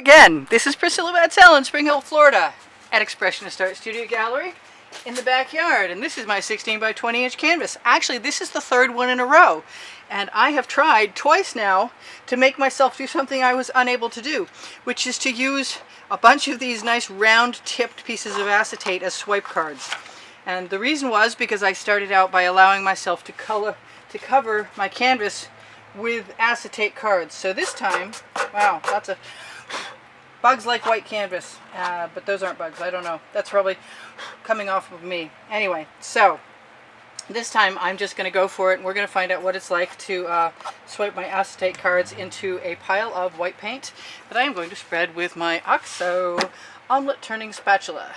Again, this is Priscilla Batzell in Spring Hill, Florida at Expressionist Art Studio Gallery in the backyard, and this is my 16 by 20 inch canvas. Actually, this is the third one in a row, and I have tried twice now to make myself do something I was unable to do, which is to use a bunch of these nice round tipped pieces of acetate as swipe cards. And the reason was because I started out by allowing myself to cover my canvas with acetate cards. So this time, wow, lots of bugs like white canvas, but those aren't bugs. I don't know. That's probably coming off of me. Anyway, so this time I'm just going to go for it, and we're going to find out what it's like to swipe my acetate cards into a pile of white paint that I am going to spread with my OXO omelet turning spatula,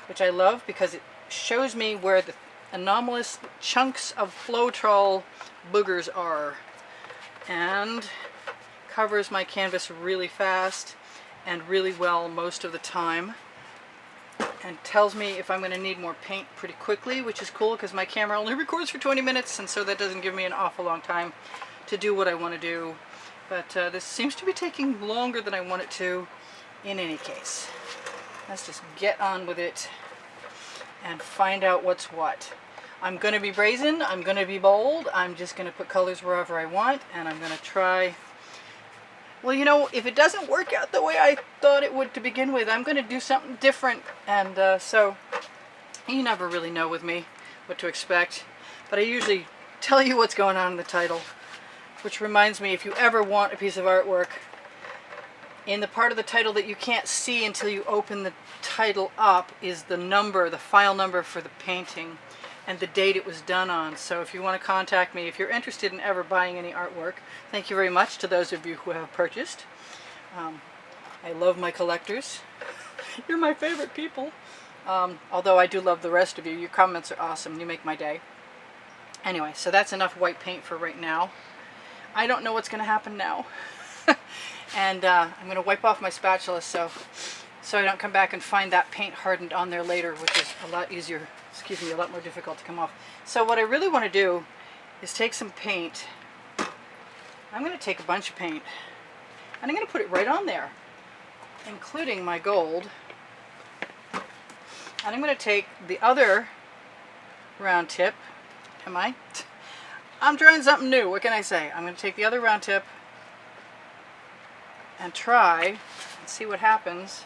which I love because it shows me where the anomalous chunks of Floetrol boogers are, and covers my canvas really fast and really well most of the time, and tells me if I'm going to need more paint pretty quickly, which is cool because my camera only records for 20 minutes, and so that doesn't give me an awful long time to do what I want to do. But this seems to be taking longer than I want it to in any case. Let's just get on with it and find out what's what. I'm going to be brazen, I'm going to be bold, I'm just going to put colors wherever I want, and I'm going to try. Well, you know, if it doesn't work out the way I thought it would to begin with, I'm going to do something different. And so you never really know with me what to expect. But I usually tell you what's going on in the title. Which reminds me, if you ever want a piece of artwork, in the part of the title that you can't see until you open the title up is the number, the file number for the painting, and the date it was done on. So if you want to contact me, if you're interested in ever buying any artwork, thank you very much to those of you who have purchased. I love my collectors. You're my favorite people. Although I do love the rest of you. Your comments are awesome. You make my day. Anyway, so that's enough white paint for right now. I don't know what's going to happen now. And I'm going to wipe off my spatula so I don't come back and find that paint hardened on there later, which is a lot easier. Excuse me, a lot more difficult to come off. So what I really want to do is take some paint. I'm going to take a bunch of paint, and I'm going to put it right on there, including my gold. And I'm going to take the other round tip. I'm trying something new. What can I say? I'm going to take the other round tip and try and see what happens.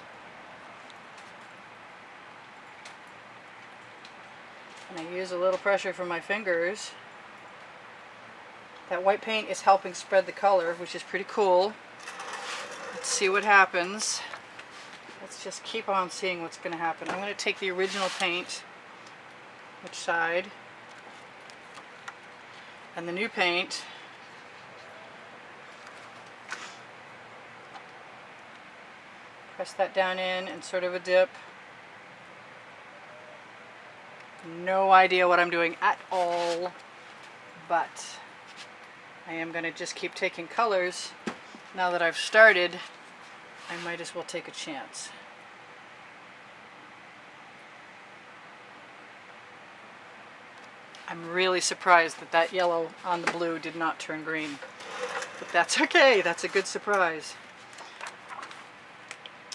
And I use a little pressure from my fingers. That white paint is helping spread the color, which is pretty cool. Let's see what happens. Let's just keep on seeing what's going to happen. I'm going to take the original paint, which side, and the new paint. Press that down in sort of a dip. No idea what I'm doing at all, but I am going to just keep taking colors. Now that I've started, I might as well take a chance. I'm really surprised that that yellow on the blue did not turn green, but that's okay. That's a good surprise.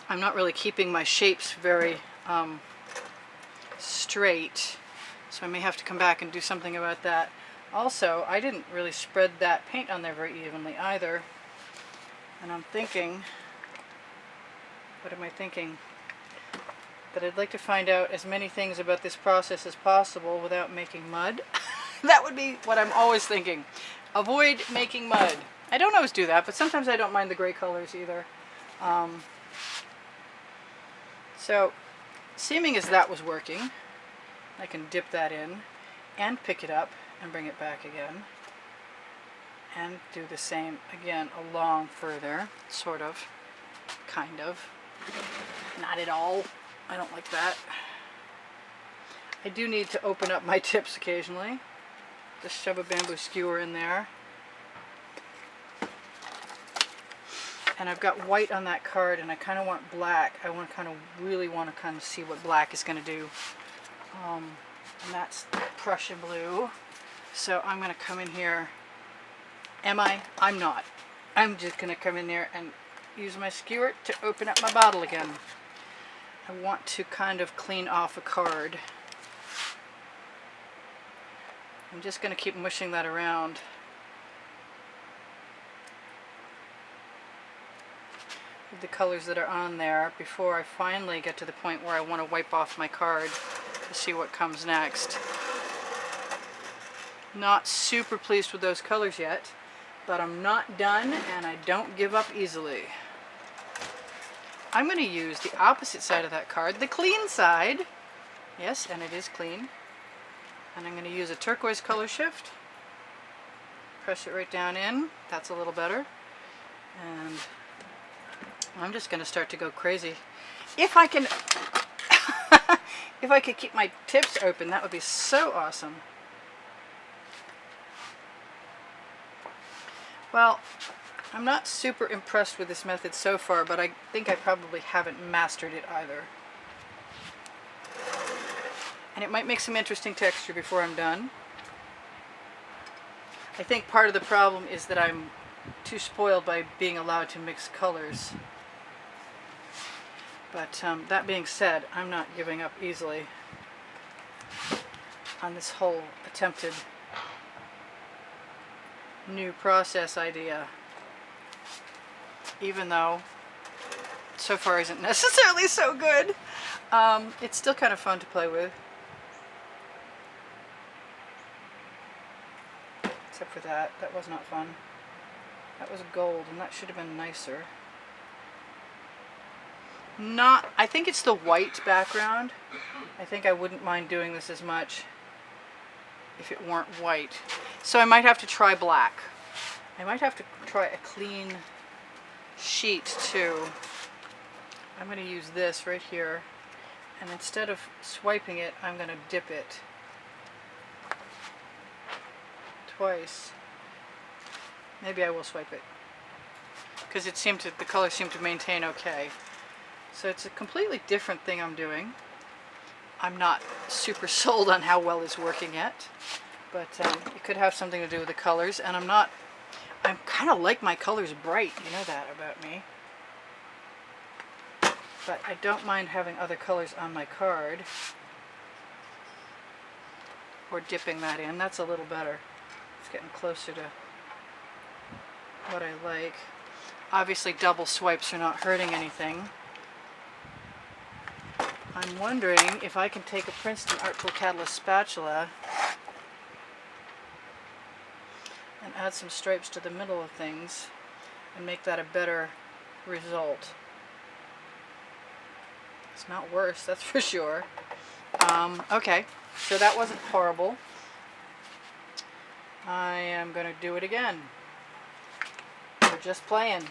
I'm not really keeping my shapes very straight, so I may have to come back and do something about that. Also, I didn't really spread that paint on there very evenly either, and I'm thinking, what am I thinking? That I'd like to find out as many things about this process as possible without making mud. That would be what I'm always thinking. Avoid making mud. I don't always do that, but sometimes I don't mind the gray colors either. So, seeming as that was working, I can dip that in and pick it up and bring it back again. And do the same again along further, sort of, kind of. Not at all. I don't like that. I do need to open up my tips occasionally. Just shove a bamboo skewer in there. And I've got white on that card, and I kind of want black. I really want to kind of see what black is going to do. And that's Prussian blue. So I'm going to come in here. Am I? I'm not. I'm just going to come in there and use my skewer to open up my bottle again. I want to kind of clean off a card. I'm just going to keep mushing that around. With the colors that are on there before I finally get to the point where I want to wipe off my card to see what comes next. Not super pleased with those colors yet, but I'm not done and I don't give up easily. I'm going to use the opposite side of that card, the clean side. Yes, and it is clean. And I'm going to use a turquoise color shift. Press it right down in. That's a little better. And I'm just going to start to go crazy. If I can, if I could keep my tips open, that would be so awesome. Well, I'm not super impressed with this method so far, but I think I probably haven't mastered it either. And it might make some interesting texture before I'm done. I think part of the problem is that I'm too spoiled by being allowed to mix colors. But that being said, I'm not giving up easily on this whole attempted new process idea. Even though so far isn't necessarily so good, it's still kind of fun to play with. Except for that was not fun. That was gold and that should have been nicer. I think it's the white background. I think I wouldn't mind doing this as much if it weren't white. So I might have to try black. I might have to try a clean sheet too. I'm going to use this right here, and instead of swiping it, I'm going to dip it twice. Maybe I will swipe it because the color seemed to maintain okay. So it's a completely different thing I'm doing. I'm not super sold on how well it's working yet, but it could have something to do with the colors, and I'm kind of like my colors bright, you know that about me. But I don't mind having other colors on my card. Or dipping that in, that's a little better. It's getting closer to what I like. Obviously double swipes are not hurting anything. I'm wondering if I can take a Princeton Art Tool Catalyst spatula and add some stripes to the middle of things and make that a better result. It's not worse, that's for sure. Okay, so that wasn't horrible. I am going to do it again. We're just playing.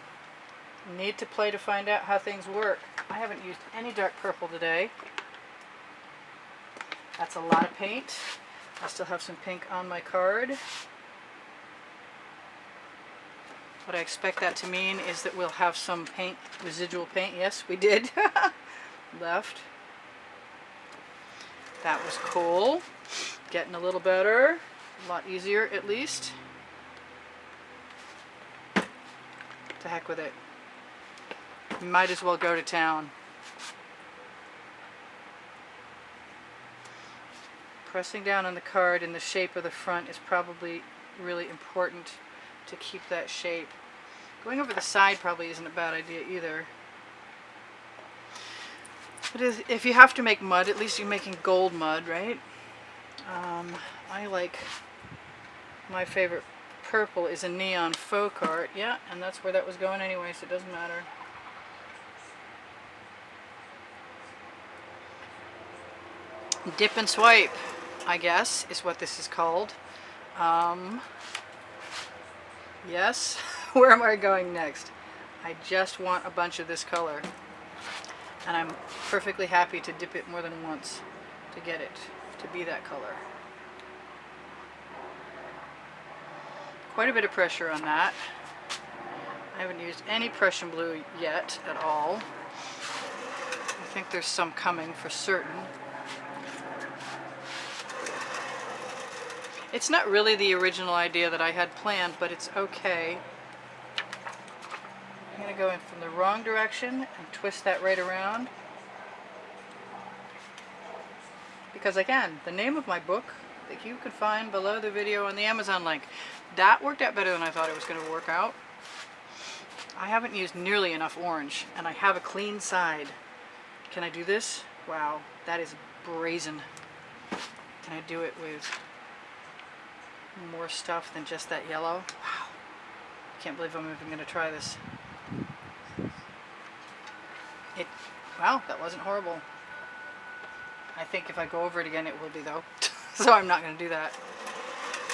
Need to play to find out how things work. I haven't used any dark purple today. That's a lot of paint. I still have some pink on my card. What I expect that to mean is that we'll have some paint, residual paint. Yes, we did. Left. That was cool. Getting a little better. A lot easier, at least. To heck with it. Might as well go to town. Pressing down on the card in the shape of the front is probably really important to keep that shape. Going over the side probably isn't a bad idea either. But if you have to make mud, at least you're making gold mud, right? I like, my favorite purple is a neon folk art. Yeah, and that's where that was going anyway, so it doesn't matter. Dip and swipe, I guess, is what this is called. Yes, where am I going next? I just want a bunch of this color. And I'm perfectly happy to dip it more than once to get it to be that color. Quite a bit of pressure on that. I haven't used any Prussian blue yet at all. I think there's some coming for certain. It's not really the original idea that I had planned, but it's okay. I'm going to go in from the wrong direction and twist that right around. Because again, the name of my book that you can find below the video on the Amazon link, that worked out better than I thought it was going to work out. I haven't used nearly enough orange, and I have a clean side. Can I do this? Wow, that is brazen. Can I do it with more stuff than just that yellow? Wow. I can't believe I'm even going to try this. Wow, that wasn't horrible. I think if I go over it again, it will be though. So I'm not going to do that.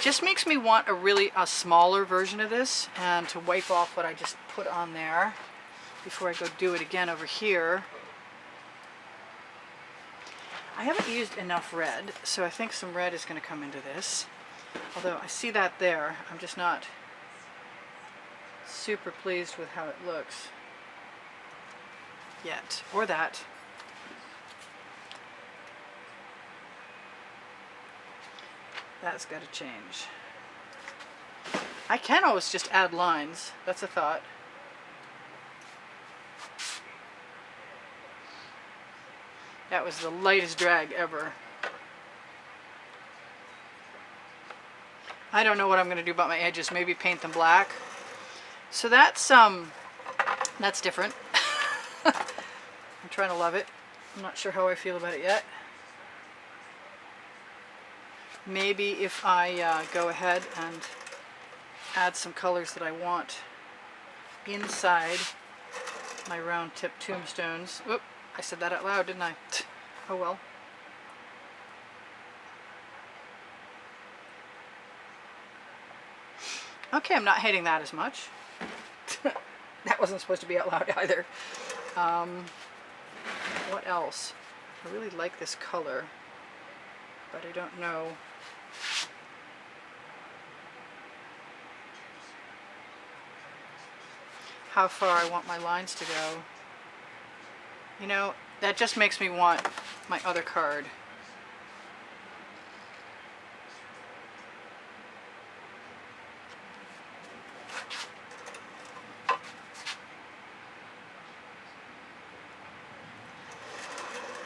Just makes me want a smaller version of this, and to wipe off what I just put on there before I go do it again over here. I haven't used enough red, so I think some red is going to come into this. Although I see that there, I'm just not super pleased with how it looks yet, or that. That's got to change. I can always just add lines. That's a thought. That was the lightest drag ever. I don't know what I'm going to do about my edges. Maybe paint them black. So that's different. I'm trying to love it. I'm not sure how I feel about it yet. Maybe if I go ahead and add some colors that I want inside my round tip tombstones. Oop, I said that out loud, didn't I? Oh well. Okay, I'm not hating that as much. That wasn't supposed to be out loud either. What else? I really like this color, but I don't know. How far I want my lines to go. You know, that just makes me want my other card.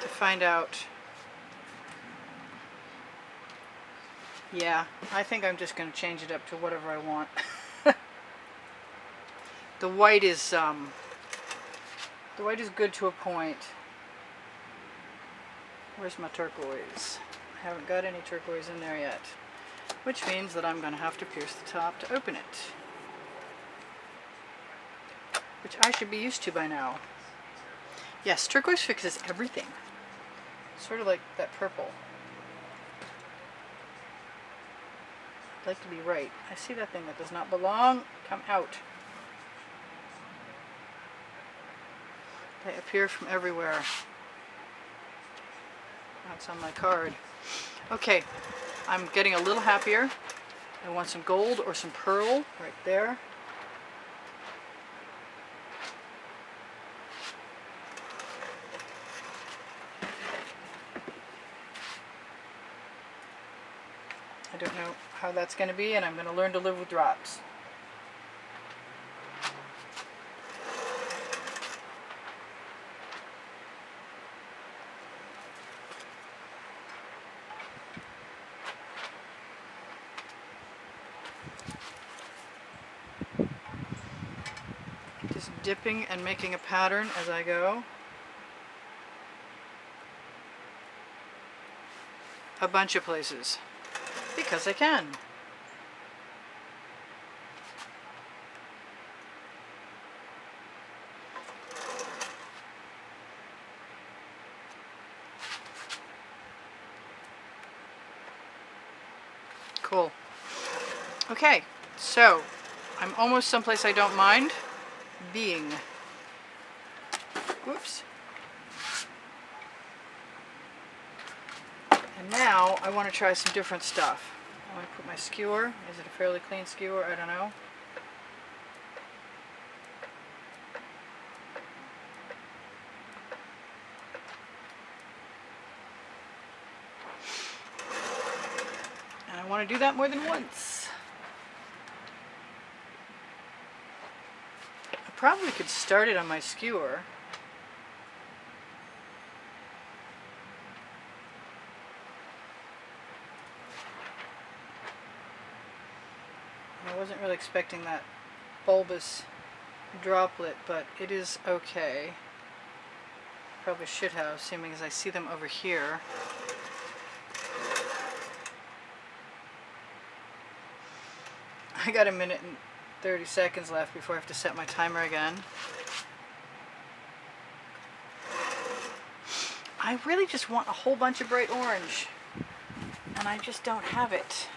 To find out. Yeah, I think I'm just going to change it up to whatever I want. The white is good to a point. Where's my turquoise? I haven't got any turquoise in there yet, which means that I'm going to have to pierce the top to open it, which I should be used to by now. Yes, turquoise fixes everything. Sort of like that purple. I'd like to be right. I see that thing that does not belong. Come out. They appear from everywhere. That's on my card. Okay, I'm getting a little happier. I want some gold or some pearl right there. I don't know how that's going to be, and I'm going to learn to live with drops. Just dipping and making a pattern as I go. A bunch of places. Because I can. Cool. Okay, so I'm almost someplace I don't mind being. Whoops. And now I want to try some different stuff. I want to put my skewer. Is it a fairly clean skewer? I don't know. And I want to do that more than once. I probably we could start it on my skewer. I wasn't really expecting that bulbous droplet, but it is okay. Probably should have, seeming as I see them over here. I got 1 minute and 30 seconds left before I have to set my timer again. I really just want a whole bunch of bright orange, and I just don't have it.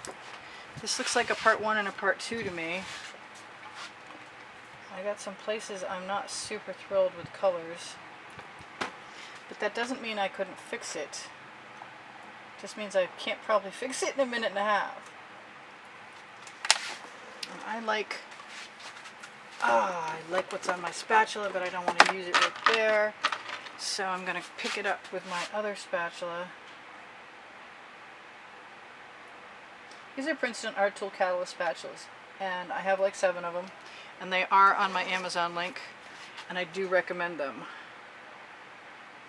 This looks like a part 1 and a part 2 to me. I got some places I'm not super thrilled with colors, but that doesn't mean I couldn't fix it. It just means I can't probably fix it in 1.5 minutes. And I like what's on my spatula, but I don't want to use it right there. So I'm going to pick it up with my other spatula. These are Princeton Art Tool Catalyst spatulas, and I have like 7 of them, and they are on my Amazon link, and I do recommend them,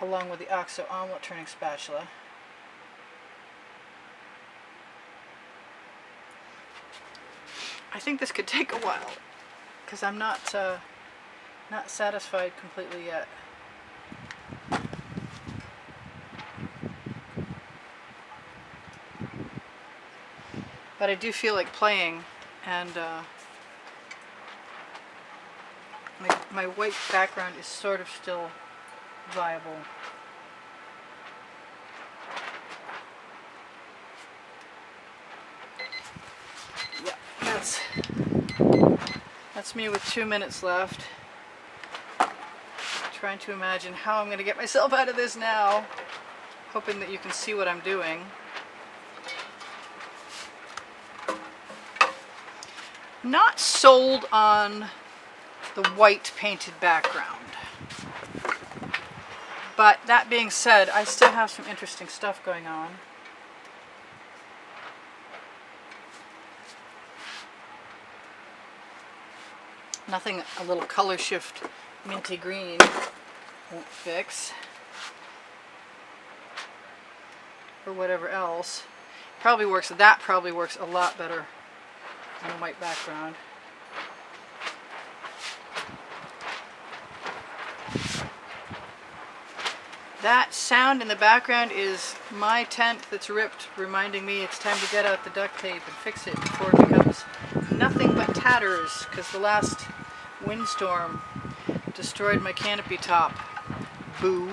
along with the OXO omelet turning spatula. I think this could take a while, because I'm not satisfied completely yet. But I do feel like playing, and my white background is sort of still viable. Yeah, that's me with 2 minutes left. Trying to imagine how I'm going to get myself out of this now, hoping that you can see what I'm doing. Not sold on the white painted background, but that being said, I still have some interesting stuff going on. Nothing a little color shift minty green won't fix, or whatever else. Probably works. That probably works a lot better on a white background. That sound in the background is my tent that's ripped, reminding me it's time to get out the duct tape and fix it before it becomes nothing but tatters, because the last windstorm destroyed my canopy top. Boo.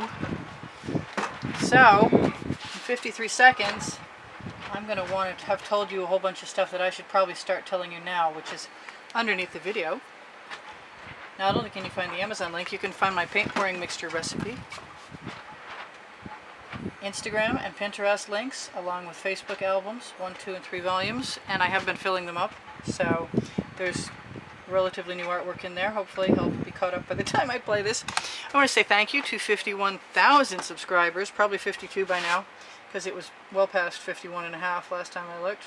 So, in 53 seconds, I'm going to want to have told you a whole bunch of stuff that I should probably start telling you now, which is underneath the video. Not only can you find the Amazon link, you can find my paint pouring mixture recipe, Instagram and Pinterest links, along with Facebook albums, 1, 2, and 3 volumes, and I have been filling them up, so there's relatively new artwork in there. Hopefully I'll be caught up by the time I play this. I want to say thank you to 51,000 subscribers, probably 52 by now, because it was well past 51.5 last time I looked.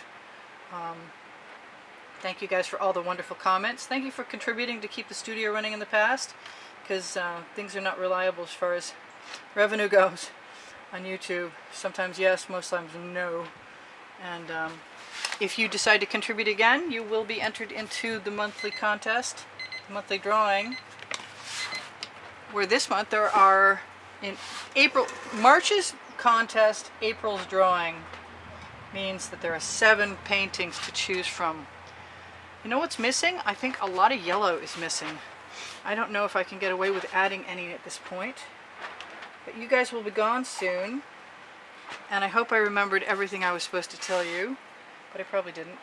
Thank you guys for all the wonderful comments. Thank you for contributing to keep the studio running in the past, because things are not reliable as far as revenue goes on YouTube. Sometimes yes, most times no. And if you decide to contribute again, you will be entered into the monthly contest, the monthly drawing, where this month there are, in April, March's contest, April's drawing means that there are 7 paintings to choose from. You know what's missing? I think a lot of yellow is missing. I don't know if I can get away with adding any at this point, but you guys will be gone soon, and I hope I remembered everything I was supposed to tell you, but I probably didn't.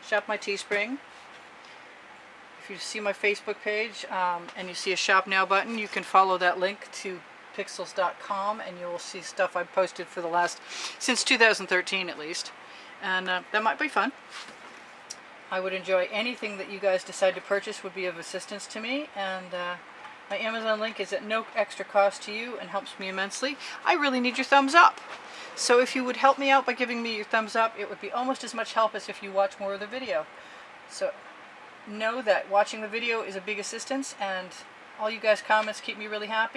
Shop my Teespring. If you see my Facebook page and you see a shop now button, you can follow that link to pixels.com, and you'll see stuff I've posted for the last, since 2013 at least, and that might be fun. I would enjoy anything that you guys decide to purchase, would be of assistance to me, and my Amazon link is at no extra cost to you and helps me immensely. I really need your thumbs up. So if you would help me out by giving me your thumbs up, it would be almost as much help as if you watch more of the video. So know that watching the video is a big assistance, and all you guys' comments keep me really happy.